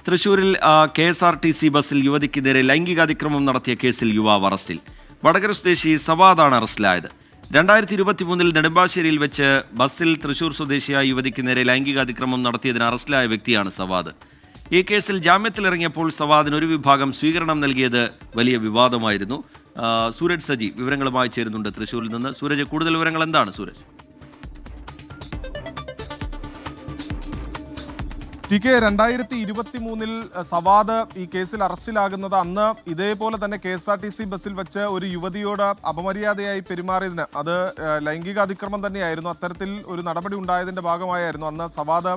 തൃശൂരിൽ KSRTC ബസ്സിൽ യുവതിക്ക് നേരെ ലൈംഗികാതിക്രമം നടത്തിയ കേസിൽ യുവാവ് അറസ്റ്റിൽ. വടകര സ്വദേശി സവാദാണ് അറസ്റ്റിലായത്. 2023 നെടുമ്പാശ്ശേരിയിൽ വെച്ച് ബസ്സിൽ തൃശൂർ സ്വദേശിയായ യുവതിക്ക് നേരെ ലൈംഗികാതിക്രമം നടത്തിയതിന് അറസ്റ്റിലായ വ്യക്തിയാണ് സവാദ്. ഈ കേസിൽ ജാമ്യത്തിലിറങ്ങിയപ്പോൾ സവാദിന് ഒരു വിഭാഗം സ്വീകരണം നൽകിയത് വലിയ വിവാദമായിരുന്നു. സൂരജ് സജി വിവരങ്ങളുമായി ചേരുന്നുണ്ട് തൃശൂരിൽ നിന്ന്. സൂരജ്, കൂടുതൽ വിവരങ്ങൾ എന്താണ് സൂരജ്? TK 2023 സവാദ് ഈ കേസിൽ അറസ്റ്റിലാകുന്നത് അന്ന് ഇതേപോലെ തന്നെ KSRTC ബസ്സിൽ വെച്ച് ഒരു യുവതിയോട് അപമര്യാദയായി പെരുമാറിയതിന്, അത് ലൈംഗിക അതിക്രമം തന്നെയായിരുന്നു, അത്തരത്തിൽ ഒരു നടപടി ഉണ്ടായതിന്റെ ഭാഗമായിരുന്നു അന്ന് സവാദ്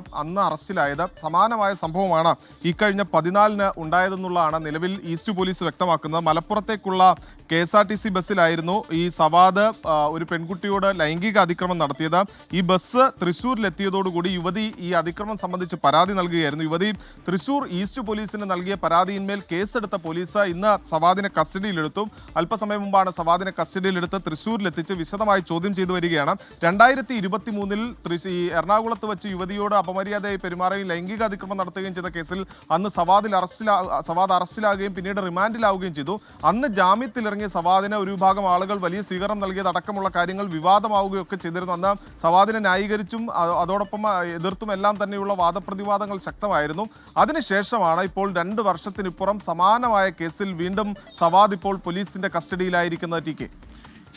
അറസ്റ്റിലായത്. സമാനമായ സംഭവമാണ് ഇക്കഴിഞ്ഞ 14-ന് ഉണ്ടായതെന്നുള്ളതാണ് നിലവിൽ ഈസ്റ്റ് പോലീസ് വ്യക്തമാക്കുന്നത്. മലപ്പുറത്തേക്കുള്ള KSRTC ബസ്സിലായിരുന്നു ഈ സവാദ് ഒരു പെൺകുട്ടിയോട് ലൈംഗിക അതിക്രമം നടത്തിയത്. ഈ ബസ് തൃശ്ശൂരിലെത്തിയതോടുകൂടി യുവതി ഈ അതിക്രമം സംബന്ധിച്ച് പരാതി നൽകുകയായിരുന്നു. യുവതി തൃശൂർ ഈസ്റ്റ് പോലീസിന് നൽകിയ പരാതിയിന്മേൽ കേസെടുത്ത പോലീസ് ഇന്ന് സവാദിനെ കസ്റ്റഡിയിലെടുത്തു. അല്പസമയം മുമ്പാണ് സവാദിനെ കസ്റ്റഡിയിലെടുത്ത് തൃശ്ശൂരിലെത്തിച്ച് വിശദമായി ചോദ്യം ചെയ്തു വരികയാണ്. 2023 എറണാകുളത്ത് വെച്ച് യുവതിയോട് അപമര്യാദയായി പെരുമാറുകയും ലൈംഗിക അതിക്രമം നടത്തുകയും ചെയ്ത കേസിൽ അന്ന് സവാദ് അറസ്റ്റിലാകുകയും പിന്നീട് റിമാൻഡിലാവുകയും ചെയ്തു. അന്ന് ജാമ്യത്തിലിറങ്ങിയ സവാദിന് ഒരു വിഭാഗം ആളുകൾ വലിയ സ്വീകരണം നൽകിയതടക്കമുള്ള കാര്യങ്ങൾ വിവാദമാവുകയൊക്കെ ചെയ്തിരുന്നു. അന്ന് സവാദിനെ ന്യായീകരിച്ചും അതോടൊപ്പം എതിർത്തും എല്ലാം തന്നെയുള്ള വാദപ്രതിവാദങ്ങൾ ശക്തമായിരുന്നു. അതിനുശേഷമാണ് ഇപ്പോൾ 2 വർഷത്തിനിപ്പുറം സമാനമായ കേസിൽ വീണ്ടും സവാദ് ഇപ്പോൾ പോലീസിന്റെ കസ്റ്റഡിയിലായിരിക്കുന്നത്. TK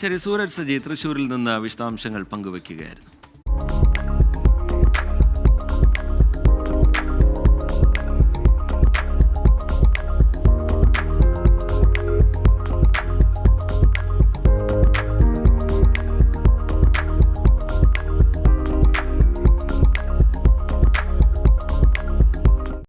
ശരി, സൂരജ് സജി തൃശ്ശൂരിൽ നിന്ന് വിശദാംശങ്ങൾ പങ്കുവയ്ക്കുകയായിരുന്നു.